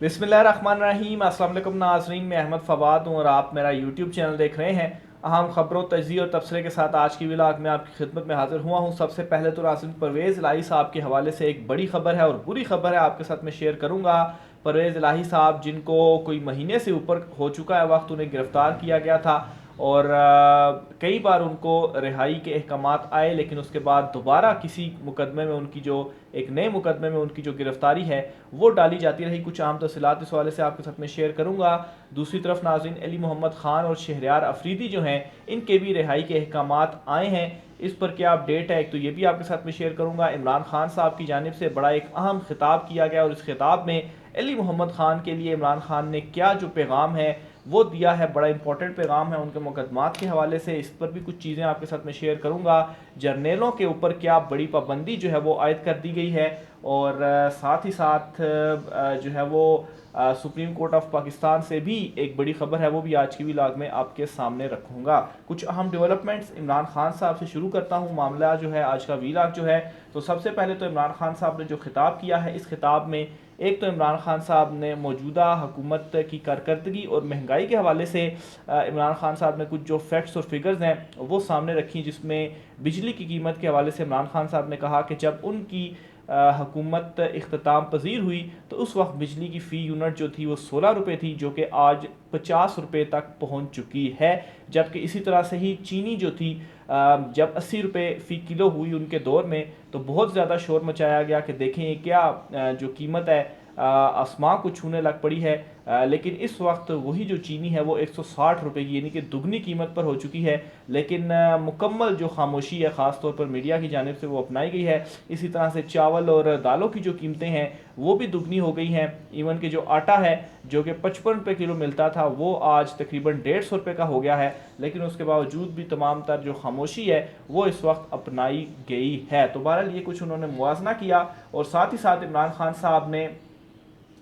बिस्मिल्लाहिर्रहमानिर्रहीम। अस्सलाम वालेकुम नाज़रीन, मैं अहमद फ़वाद हूँ और आप मेरा यूट्यूब चैनल देख रहे हैं। अहम खबरों, तजज़िया और तबसरे के साथ आज की व्लॉग में आपकी खिदमत में हाजिर हुआ हूँ। सबसे पहले तो नाज़रीन, परवेज़ इलाही साहब के हवाले से एक बड़ी खबर है और बुरी खबर है, आपके साथ मैं शेयर करूँगा। परवेज़ इलाही साहब, जिनको कोई महीने से ऊपर हो चुका है वक्त, उन्हें गिरफ़्तार किया गया था और कई बार उनको रिहाई के अहकामात आए, लेकिन उसके बाद दोबारा किसी मुकदमे में उनकी जो एक नए मुकदमे में उनकी जो गिरफ्तारी है वो डाली जाती रही। कुछ अहम तफसीलात इस हवाले से आपके साथ में शेयर करूंगा। दूसरी तरफ नाज़रीन, अली मोहम्मद ख़ान और शहरयार अफरीदी जो हैं, इनके भी रिहाई के अहकामात आए हैं। इस पर क्या अपडेट है, एक तो ये भी आपके साथ में शेयर करूंगा। इमरान खान साहब की जानिब से बड़ा एक अहम खिताब किया गया और इस खिताब में अली मोहम्मद ख़ान के लिए इमरान खान ने क्या जो पैगाम है वो दिया है, बड़ा इंपॉर्टेंट पैगाम है उनके मुकदमात के हवाले से। इस पर भी कुछ चीज़ें आपके साथ में शेयर करूंगा। जर्नेलों के ऊपर क्या बड़ी पाबंदी जो है वो आयद कर दी गई है और साथ ही साथ जो है वो सुप्रीम कोर्ट ऑफ पाकिस्तान से भी एक बड़ी खबर है, वो भी आज की व्लॉग में आपके सामने रखूंगा। कुछ अहम डेवलपमेंट्स इमरान खान साहब से शुरू करता हूँ। मामला जो है आज का व्लॉग जो है, तो सबसे पहले तो इमरान खान साहब ने जो खिताब किया है, इस खिताब में एक तो इमरान खान साहब ने मौजूदा हुकूमत की कारकर्दगी और महंगाई के हवाले से इमरान खान साहब ने कुछ जो फैक्ट्स और फिगर्स हैं वो सामने रखी, जिसमें बिजली की कीमत के हवाले से इमरान खान साहब ने कहा कि जब उनकी हुकूमत इख्तिताम पजीर हुई तो उस वक्त बिजली की फ़ी यूनिट जो थी वो 16 रुपये थी, जो कि आज 50 रुपये तक पहुंच चुकी है। जबकि इसी तरह से ही चीनी जो थी, जब 80 रुपये फ़ी किलो हुई उनके दौर में, तो बहुत ज़्यादा शोर मचाया गया कि देखें ये क्या जो कीमत है आसमां को छूने लग पड़ी है। लेकिन इस वक्त वही जो चीनी है वो 160 रुपये की, यानी कि दुगनी कीमत पर हो चुकी है। लेकिन मुकम्मल जो खामोशी है ख़ास तौर पर मीडिया की जानिब से वो अपनाई गई है। इसी तरह से चावल और दालों की जो कीमतें हैं वो भी दुगनी हो गई हैं। इवन कि जो आटा है जो कि 55 रुपये किलो मिलता था वो आज तकरीबन 150 रुपये का हो गया है। लेकिन उसके बावजूद भी तमाम तर जो खामोशी है वो इस वक्त अपनाई गई है। तो बहरहाल ये कुछ उन्होंने मुआजना किया और साथ ही साथ इमरान खान साहब ने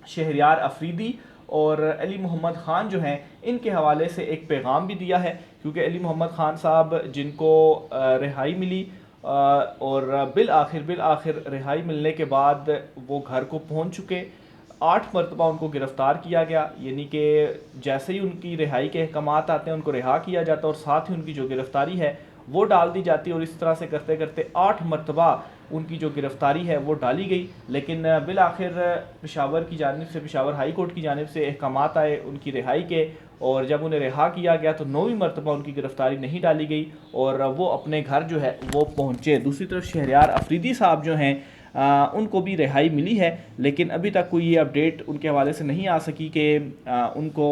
शहरयार अफरीदी और अली मोहम्मद ख़ान जो हैं इनके हवाले से एक पैगाम भी दिया है, क्योंकि अली मोहम्मद ख़ान साहब जिनको रिहाई मिली और बिल आखिर रिहाई मिलने के बाद वो घर को पहुंच चुके। 8 मरतबा उनको गिरफ़्तार किया गया, यानी कि जैसे ही उनकी रिहाई के अहकामात आते हैं उनको रिहा किया जाता है और साथ ही उनकी जो गिरफ़्तारी है वो डाल दी जाती है। और इस तरह से करते करते 8 मरतबा उनकी जो गिरफ़्तारी है वो डाली गई। लेकिन बिल आखिर पेशावर की जानिब से, पेशावर हाई कोर्ट की जानिब से अहकामात आए उनकी रिहाई के, और जब उन्हें रिहा किया गया तो 9वीं मरतबा उनकी गिरफ़्तारी नहीं डाली गई और वो अपने घर जो है वो पहुँचे। दूसरी तरफ शहरयार अफरीदी साहब जो हैं उनको भी रिहाई मिली है, लेकिन अभी तक कोई ये अपडेट उनके हवाले से नहीं आ सकी कि उनको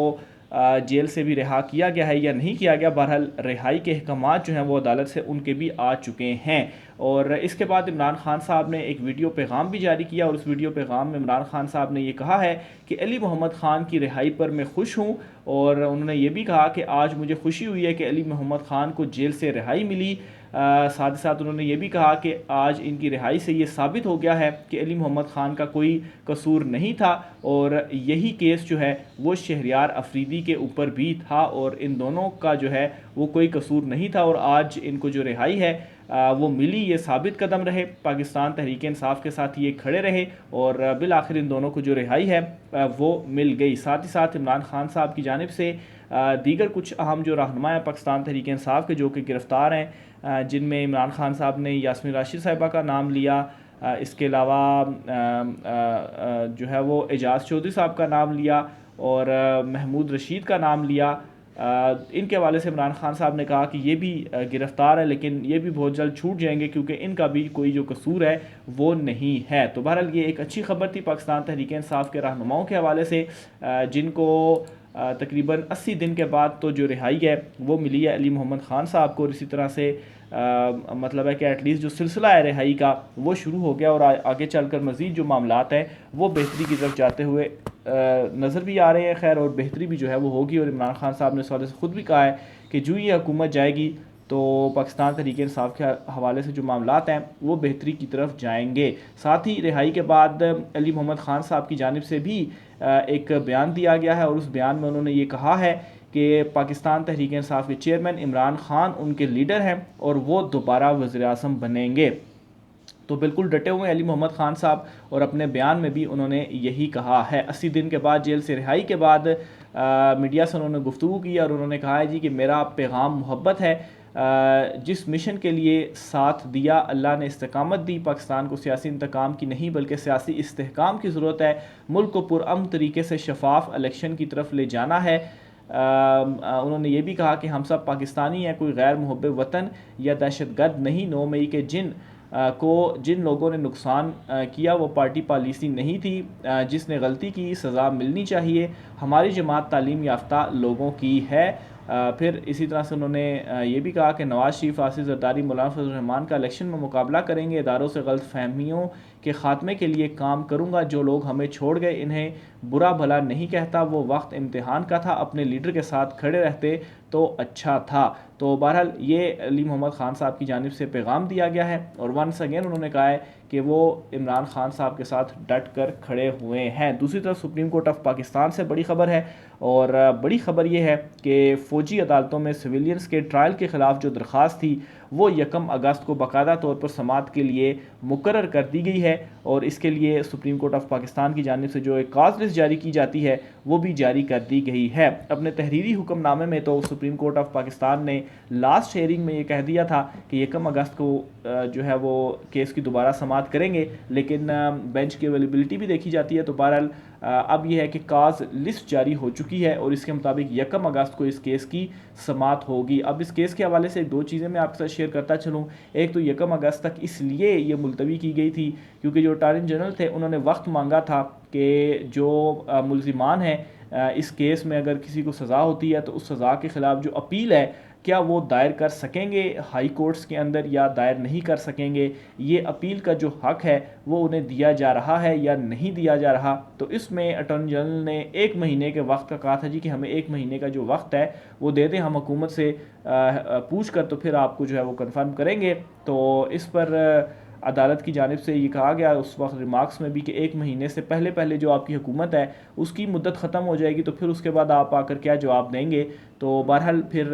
जेल से भी रिहा किया गया है या नहीं किया गया। बहरहाल रिहाई के अहकामात जो हैं वो अदालत से उनके भी आ चुके हैं। और इसके बाद इमरान खान साहब ने एक वीडियो पैगाम भी जारी किया और उस वीडियो पैगाम में इमरान खान साहब ने ये कहा है कि अली मोहम्मद ख़ान की रिहाई पर मैं खुश हूँ। और उन्होंने ये भी कहा कि आज मुझे खुशी हुई है कि अली मोहम्मद ख़ान को जेल से रिहाई मिली। साथ ही साथ उन्होंने ये भी कहा कि आज इनकी रिहाई से ये साबित हो गया है कि अली मोहम्मद ख़ान का कोई कसूर नहीं था और यही केस जो है वो शहरयार अफरीदी के ऊपर भी था और इन दोनों का जो है वो कोई कसूर नहीं था। और आज इनको जो रिहाई है वो मिली, ये साबित कदम रहे, पाकिस्तान तहरीक इंसाफ के साथ ये खड़े रहे और बिल आखिर इन दोनों को जो रिहाई है वो मिल गई। साथ ही साथ इमरान खान साहब की जानिब से दीगर कुछ अहम जो रहनुमा हैं पाकिस्तान तहरीक इंसाफ के, जो कि गिरफ़्तार हैं, जिनमें इमरान खान साहब ने यास्मीन राशिद साहिबा का नाम लिया, इसके अलावा जो है वो एजाज़ चौधरी साहब का नाम लिया और महमूद रशीद का नाम लिया। इनके हवाले से इमरान खान साहब ने कहा कि ये भी गिरफ़्तार है, लेकिन ये भी बहुत जल्द छूट जाएंगे क्योंकि इनका भी कोई जो कसूर है वो नहीं है। तो बहरहाल ये एक अच्छी खबर थी पाकिस्तान तहरीक इंसाफ के रहनुमाओं के हवाले से, जिनको तकरीबन 80 दिन के बाद तो जो रिहाई है वो मिली है अली मोहम्मद ख़ान साहब को। और इसी तरह से मतलब है कि एटलीस्ट जो सिलसिला है रिहाई का वो शुरू हो गया और आगे चलकर मज़ीद जो मामलात हैं वो बेहतरी की तरफ जाते हुए नज़र भी आ रहे हैं। खैर, और बेहतरी भी जो है वो होगी। और इमरान खान साहब ने इस हवाले से ख़ुद भी कहा है कि जो ये हुकूमत जाएगी तो पाकिस्तान तहरीक इंसाफ के हवाले से जो मामलात हैं वो बेहतरी की तरफ जाएंगे। साथ ही रिहाई के बाद अली मोहम्मद ख़ान साहब की जानिब से भी एक बयान दिया गया है और उस बयान में उन्होंने ये कहा है कि पाकिस्तान तहरीक इंसाफ के चेयरमैन इमरान खान उनके लीडर हैं और वो दोबारा वज़ीर आज़म बनेंगे। तो बिल्कुल डटे हुए अली मोहम्मद ख़ान साहब, और अपने बयान में भी उन्होंने यही कहा है। 80 दिन के बाद जेल से रिहाई के बाद मीडिया से उन्होंने गुफ्तगू की और उन्होंने कहा है जी कि मेरा पैगाम मोहब्बत है। जिस मिशन के लिए साथ दिया अल्लाह ने इस्तकामत दी। पाकिस्तान को सियासी इंतकाम की नहीं बल्कि सियासी इस्तेहकाम की ज़रूरत है। मुल्क को पुरअमन तरीके से शफाफ इलेक्शन की तरफ ले जाना है। उन्होंने ये भी कहा कि हम सब पाकिस्तानी हैं, कोई गैर मुहब्ब वतन या दहशतगर्द नहीं। 9 मई के जिन लोगों ने नुकसान किया वो पार्टी पॉलिसी नहीं थी। जिसने गलती की सज़ा मिलनी चाहिए। हमारी जमात तालीम याफ्ता लोगों की है। फिर इसी तरह से उन्होंने ये भी कहा कि नवाज़ शरीफ, आसिफ जरदारी, मौलाना फजल रहमान का इलेक्शन में मुकाबला करेंगे। इदारों से गलत फहमियों के ख़ात्मे के लिए काम करूँगा। जो लोग हमें छोड़ गए इन्हें बुरा भला नहीं कहता। वो वक्त इम्तिहान का था, अपने लीडर के साथ खड़े रहते तो अच्छा था। तो बहरहाल ये अली मोहम्मद ख़ान साहब की जानिब से पैगाम दिया गया है और वंस अगेन उन्होंने कहा है कि वो इमरान खान साहब के साथ डट कर खड़े हुए हैं। दूसरी तरफ सुप्रीम कोर्ट ऑफ पाकिस्तान से बड़ी खबर है और बड़ी खबर ये है कि फ़ौजी अदालतों में सिविलियंस के ट्रायल के ख़िलाफ़ जो दरख्वास्त थी वो 1 अगस्त को बाकायदा तौर पर समाअत के लिए मुकर्रर कर दी गई है और इसके लिए सुप्रीम कोर्ट ऑफ पाकिस्तान की जानिब से जो एक काज लिस्ट जारी की जाती है वो भी जारी कर दी गई है। अपने तहरीरी हुक्मनामे में तो सुप्रीम कोर्ट ऑफ पाकिस्तान ने लास्ट हेयरिंग में ये कह दिया था कि 1 अगस्त को जो है वो केस की दोबारा समाअत करेंगे, लेकिन बेंच की अवेलेबिलिटी भी देखी जाती है। तो बहरहाल अब यह है कि काज लिस्ट जारी हो चुकी है और इसके मुताबिक 1 अगस्त को इस केस की समाअत होगी। अब इस केस के हवाले से 2 चीज़ें मैं आपके साथ शेयर करता चलूँ। एक तो 1 अगस्त तक इसलिए ये मुलतवी की गई थी क्योंकि जो अटॉर्नी जनरल थे उन्होंने वक्त मांगा था कि जो मुलजिमान हैं इस केस में अगर किसी को सज़ा होती है तो उस सज़ा के ख़िलाफ़ जो अपील है क्या वो दायर कर सकेंगे हाई कोर्ट्स के अंदर या दायर नहीं कर सकेंगे। ये अपील का जो हक है वो उन्हें दिया जा रहा है या नहीं दिया जा रहा। तो इसमें अटॉर्नी जनरल ने 1 महीने के वक्त का कहा था जी कि हमें 1 महीने का जो वक्त है वो दे दें, हम हुकूमत से पूछ कर तो फिर आपको जो है वो कन्फर्म करेंगे। तो इस पर अदालत की जानिब से ये कहा गया उस वक्त रिमार्क्स में भी कि 1 महीने से पहले पहले जो आपकी हुकूमत है उसकी मुद्दत ख़त्म हो जाएगी तो फिर उसके बाद आप आकर क्या जवाब देंगे। तो बहरहाल फिर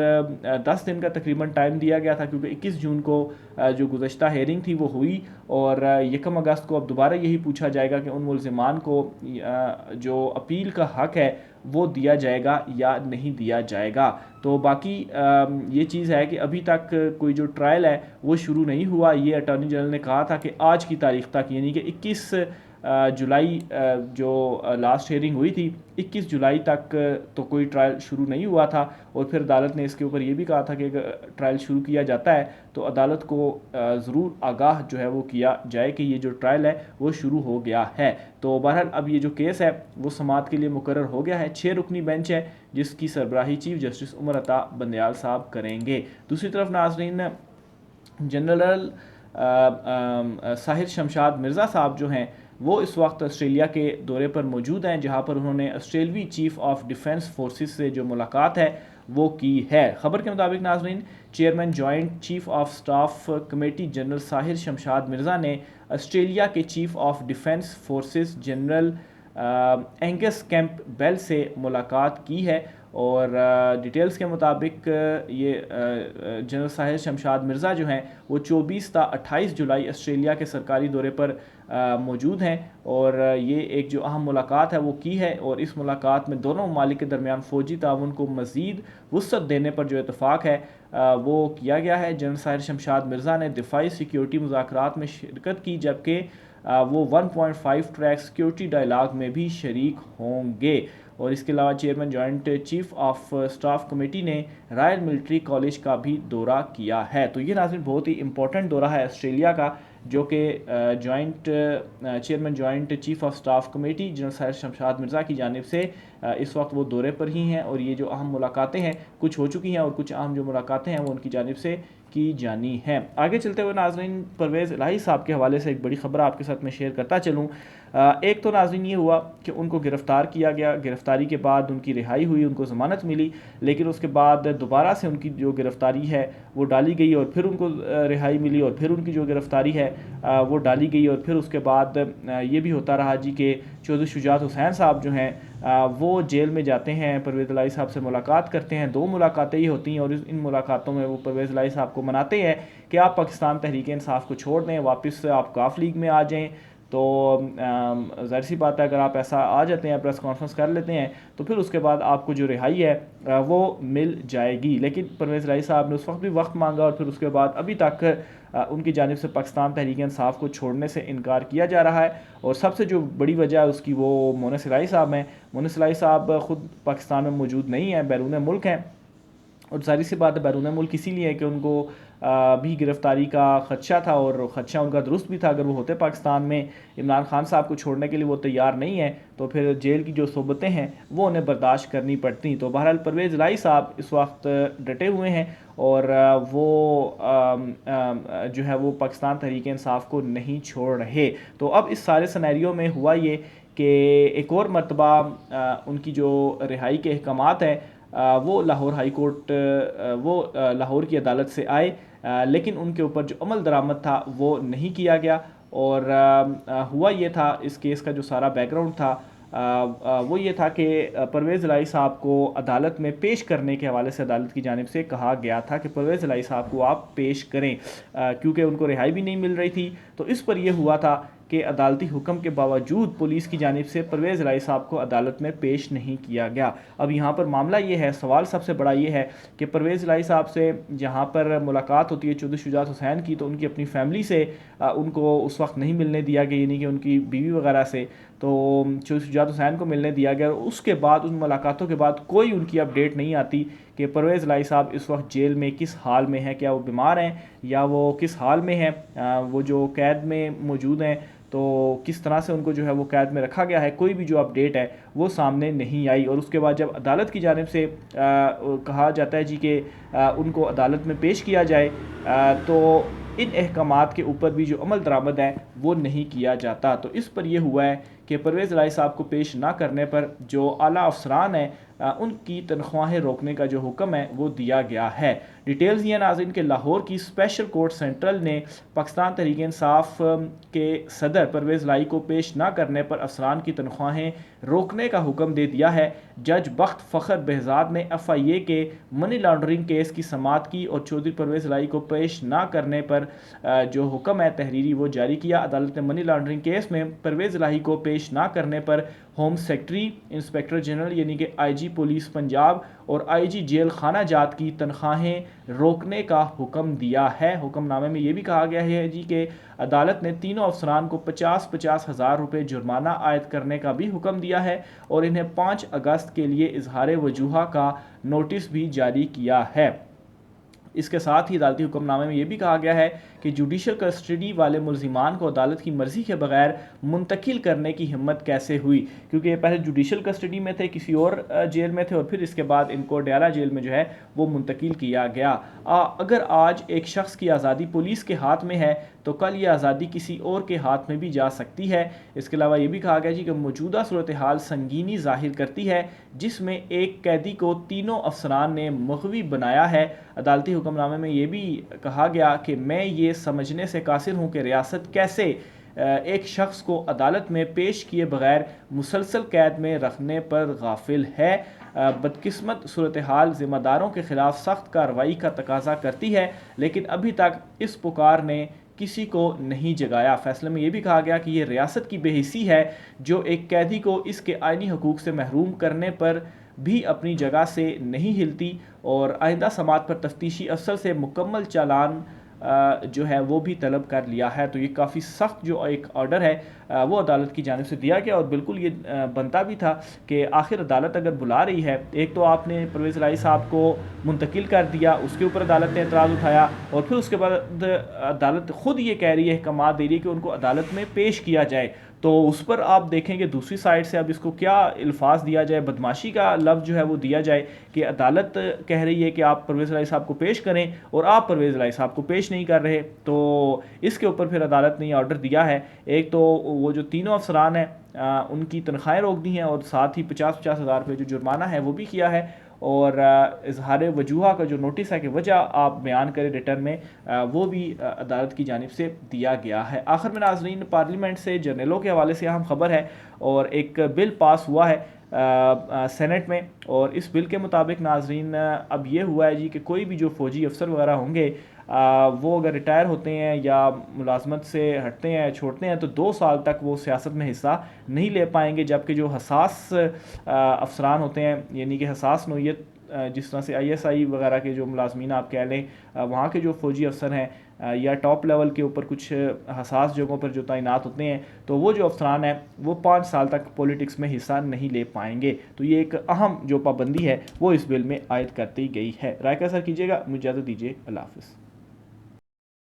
10 दिन का तकरीबन टाइम दिया गया था क्योंकि 21 जून को जो गुज़श्ता हेयरिंग थी वो हुई और 1 अगस्त को अब दोबारा यही पूछा जाएगा कि उन मुल्ज़िमान को जो अपील का हक है वो दिया जाएगा या नहीं दिया जाएगा। तो बाकी ये चीज़ है कि अभी तक कोई जो ट्रायल है वो शुरू नहीं हुआ। ये अटॉर्नी जनरल ने कहा था कि आज की तारीख तक यानी कि 21 जुलाई जो लास्ट हेयरिंग हुई थी 21 जुलाई तक तो कोई ट्रायल शुरू नहीं हुआ था और फिर अदालत ने इसके ऊपर ये भी कहा था कि अगर ट्रायल शुरू किया जाता है तो अदालत को ज़रूर आगाह जो है वो किया जाए कि ये जो ट्रायल है वो शुरू हो गया है। तो बहरहाल अब ये जो केस है वो समाअत के लिए मुकर्रर हो गया है। 6 रुकनी बेंच है जिसकी सरबराही चीफ जस्टिस उमर अता बंदयाल साहब करेंगे। दूसरी तरफ नाज़रीन जनरल साहिर शमशाद मिर्ज़ा साहब जो हैं वो इस वक्त ऑस्ट्रेलिया के दौरे पर मौजूद हैं जहां पर उन्होंने ऑस्ट्रेलवी चीफ ऑफ डिफेंस फोर्सेस से जो मुलाकात है वो की है। खबर के मुताबिक नाज़रीन chairman joint chief of staff committee general Sahir Shamshad Mirza ने ऑस्ट्रेलिया के chief of defence forces general Angus Campbell से मुलाकात की है और डिटेल्स के मुताबिक ये जनरल साहिर शमशाद मिर्ज़ा जो हैं वो 24 ता 28 जुलाई ऑस्ट्रेलिया के सरकारी दौरे पर मौजूद हैं और ये एक जो अहम मुलाकात है वो की है और इस मुलाकात में दोनों ममालिक के दरमियान फ़ौजी ताउन को मज़ीद वुसअत देने पर जो इतफ़ाक़ है वो किया गया है। जनरल साहिर शमशाद मिर्ज़ा ने दिफाई सिक्योरिटी मुज़ाकरात में शिरकत की जबकि वो 1.5 ट्रैक सिक्योरिटी डायलॉग में भी शरीक होंगे और इसके अलावा chairman joint chief of staff committee ने रॉयल मिलिट्री कॉलेज का भी दौरा किया है। तो ये नाज़रीन बहुत ही इंपॉर्टेंट दौरा है ऑस्ट्रेलिया का जो कि chairman joint chief of staff committee general Sahir Shamshad Mirza की जानिब से इस वक्त वो दौरे पर ही हैं और ये जो अहम मुलाकातें हैं कुछ हो चुकी हैं और कुछ अहम जो मुलाकातें हैं वो उनकी जानिब से की जानी है। आगे चलते हुए नाज़रीन परवेज़ इलाही साहब के हवाले से एक बड़ी ख़बर आपके साथ मैं शेयर करता चलूँ। एक तो नाज़रीन ये हुआ कि उनको गिरफ़्तार किया गया, गिरफ़्तारी के बाद उनकी रिहाई हुई, उनको ज़मानत मिली, लेकिन उसके बाद दोबारा से उनकी जो गिरफ़्तारी है वो डाली गई और फिर उनको रिहाई मिली और फिर उनकी जो गिरफ़्तारी है वो डाली गई और फिर उसके बाद ये भी होता रहा जी कि चौधरी शुजात हुसैन साहब जो हैं वो जेल में जाते हैं, परवेज़ इलाही साहब से मुलाकात करते हैं। 2 मुलाकातें ही होती हैं और इन मुलाकातों में वो परवेज़ इलाही साहब को मनाते हैं कि आप पाकिस्तान तहरीक इंसाफ को छोड़ दें, वापस आप काफ लीग में आ जाएँ। तो ज़ाहिर सी बात है, अगर आप ऐसा आ जाते हैं, प्रेस कॉन्फ्रेंस कर लेते हैं, तो फिर उसके बाद आपको जो रिहाई है वो मिल जाएगी। लेकिन परवेज़ इलाही साहब ने उस वक्त भी वक्त मांगा और फिर उसके बाद अभी तक उनकी जानिब से पाकिस्तान तहरीक इंसाफ को छोड़ने से इनकार किया जा रहा है। और सबसे जो बड़ी वजह है उसकी, वो मोनिस इलाही साहब हैं। मोनिस इलाही साहब ख़ुद पाकिस्तान में मौजूद नहीं है, बैरून मुल्क हैं। और ज़ाहिर सी बात है, बैरून मुल्क इसीलिए है कि उनको भी गिरफ़्तारी का ख़दशा था और ख़दशा उनका दुरुस्त भी था। अगर वो होते पाकिस्तान में, इमरान खान साहब को छोड़ने के लिए वो तैयार नहीं है, तो फिर जेल की जो सोबतें हैं वो उन्हें बर्दाश्त करनी पड़ती। तो बहरहाल परवेज़ इलाही साहब इस वक्त डटे हुए हैं और वो जो है वो पाकिस्तान तहरीक इंसाफ को नहीं छोड़ रहे। तो अब इस सारे सिनेरियो में हुआ ये कि एक और मरतबा उनकी जो रिहाई के अहकामात हैं वो लाहौर हाई कोर्ट, वो लाहौर की अदालत से आए, लेकिन उनके ऊपर जो अमल दरामद था वो नहीं किया गया। और हुआ ये था, इस केस का जो सारा बैकग्राउंड था वो ये था कि परवेज़ इलाही साहब को अदालत में पेश करने के हवाले से अदालत की जानिब से कहा गया था कि परवेज़ इलाही साहब को आप पेश करें, क्योंकि उनको रिहाई भी नहीं मिल रही थी। तो इस पर यह हुआ था कि अदालती हुक्म के बावजूद पुलिस की जानिब से परवेज़ इलाही साहब को अदालत में पेश नहीं किया गया। अब यहाँ पर मामला ये है, सवाल सबसे बड़ा ये है कि परवेज़ इलाही साहब से जहाँ पर मुलाकात होती है चौधरी शुजात हुसैन की, तो उनकी अपनी फैमिली से उनको उस वक्त नहीं मिलने दिया गया, यानी कि उनकी बीवी वगैरह से। तो चौधरी शुजात हुसैन को मिलने दिया गया। उसके बाद, उन मुलाकातों के बाद कोई उनकी अपडेट नहीं आती कि परवेज़ इलाही साहब इस वक्त जेल में किस हाल में है, क्या वो बीमार हैं या वो किस हाल में हैं, वो जो कैद में मौजूद हैं तो किस तरह से उनको जो है वो कैद में रखा गया है, कोई भी जो अपडेट है वो सामने नहीं आई। और उसके बाद जब अदालत की जानिब से कहा जाता है जी कि उनको अदालत में पेश किया जाए, तो इन अहकामात के ऊपर भी जो अमल दरामद है वो नहीं किया जाता। तो इस पर यह हुआ है कि परवेज़ इलाही साहब को पेश ना करने पर जो आला अफसरान है उनकी तनख्वाहें रोकने का जो हुक्म है वो दिया गया है। डिटेल्स ये नाज़रीन के लाहौर की स्पेशल कोर्ट सेंट्रल ने पाकिस्तान तहरीक इंसाफ के सदर परवेज़ इलाही को पेश ना करने पर अफसरान की तनख्वाहें रोकने का हुक्म दे दिया है। जज बख्त फ़खर बेहजाद ने FIA के मनी लॉन्ड्रिंग केस की समाअत की और चौधरी परवेज़ इलाही को पेश ना करने पर जो हुक्म है तहरीरी वो जारी किया। अदालत ने मनी लॉन्ड्रिंग केस में परवेज़ इलाही को पेश ना करने पर होम सेक्रेटरी, इंस्पेक्टर जनरल यानी कि IG पुलिस पंजाब और IG जेल खाना जात की तनख्वाहें रोकने का हुक्म दिया है। हुक्मनामे में ये भी कहा गया है जी कि अदालत ने तीनों अफसरान को 50-50 हज़ार रुपये जुर्माना आयद करने का भी हुक्म दिया है और इन्हें 5 अगस्त के लिए इजहार वजूहा का नोटिस भी जारी किया है। इसके साथ ही अदालती हुक्मनामे में यह भी कहा गया है कि जुडिशल कस्टडी वाले मुल्जिमान को अदालत की मर्ज़ी के बगैर मुंतकिल करने की हिम्मत कैसे हुई, क्योंकि ये पहले जुडिशल कस्टडी में थे, किसी और जेल में थे और फिर इसके बाद इनको डयाला जेल में जो है वो मुंतकिल किया गया। अगर आज एक शख्स की आज़ादी पुलिस के हाथ में है तो कल ये आज़ादी किसी और के हाथ में भी जा सकती है। इसके अलावा ये भी कहा गया जी कि मौजूदा सूरत हाल संगीनी ज़ाहिर करती है जिसमें एक कैदी को तीनों अफसरान ने मुग़वी बनाया है। अदालती हुक्मनामे में ये भी कहा गया कि मैं ये समझने से कासिर हूँ कि रियासत कैसे एक शख्स को अदालत में पेश किए बगैर मुसलसल कैद में रखने पर गाफिल है। बदकिस्मत सूरत हाल ज़िम्मेदारों के ख़िलाफ़ सख्त कार्रवाई का तकाजा करती है, लेकिन अभी तक इस पुकार ने किसी को नहीं जगाया। फैसले में यह भी कहा गया कि यह रियासत की बेहिसी है जो एक कैदी को इसके आइनी हकूक़ से महरूम करने पर भी अपनी जगह से नहीं हिलती और आइंदा समात पर तफ्तीशी अफसर से मुकम्मल चालान जो है वो भी तलब कर लिया है। तो ये काफ़ी सख्त जो एक ऑर्डर है वो अदालत की जानिब से दिया गया और बिल्कुल ये बनता भी था कि आखिर अदालत अगर बुला रही है, एक तो आपने परवेज़ इलाही साहब को मुंतकिल कर दिया, उसके ऊपर अदालत ने एतराज़ उठाया और फिर उसके बाद अदालत ख़ुद ये कह रही है, अहकाम दे रही है कि उनको अदालत में पेश किया जाए। तो उस पर आप देखेंगे दूसरी साइड से अब इसको क्या अल्फाज दिया जाए, बदमाशी का लफ्ज़ जो है वो दिया जाए कि अदालत कह रही है कि आप परवेज़ इलाही साहब को पेश करें और आप परवेज़ इलाही साहब को पेश नहीं कर रहे। तो इसके ऊपर फिर अदालत ने ऑर्डर दिया है, एक तो वो जो तीनों अफसरान हैं उनकी तनख्वाहें रोक दी हैं और साथ ही 50-50 हज़ार रुपये जो जुर्माना है वो भी किया है। और इजहार वजूहा का जो नोटिस है कि वजह आप बयान करें रिटर्न में, वो भी अदालत की जानिब से दिया गया है। आखिर में नाज़रीन, पार्लियामेंट से जर्नलों के हवाले से अहम खबर है और एक बिल पास हुआ है सेनेट में, और इस बिल के मुताबिक नाज़रीन अब ये हुआ है जी कि कोई भी जो फ़ौजी अफसर वगैरह होंगे वो अगर रिटायर होते हैं या मुलाजमत से हटते हैं, छोड़ते हैं, तो 2 साल तक वो सियासत में हिस्सा नहीं ले पाएंगे। जबकि जो हसास अफसरान होते हैं, यानी कि हसास नौइयत, जिस तरह से ISI वगैरह के जो मुलाजमीन आप कह लें, वहाँ के जो फ़ौजी अफसर हैं या टॉप लेवल के ऊपर कुछ हसास जगहों पर जो तैनात होते हैं, तो वो जो अफसरान हैं वो 5 साल तक पॉलिटिक्स में हिस्सा नहीं ले पाएंगे। तो ये एक अहम जो पाबंदी है वो इस बिल में आयद करती गई है। राय का असर कीजिएगा। मुझे इजाज़त दीजिए। अल्लाह हाफ़िज़।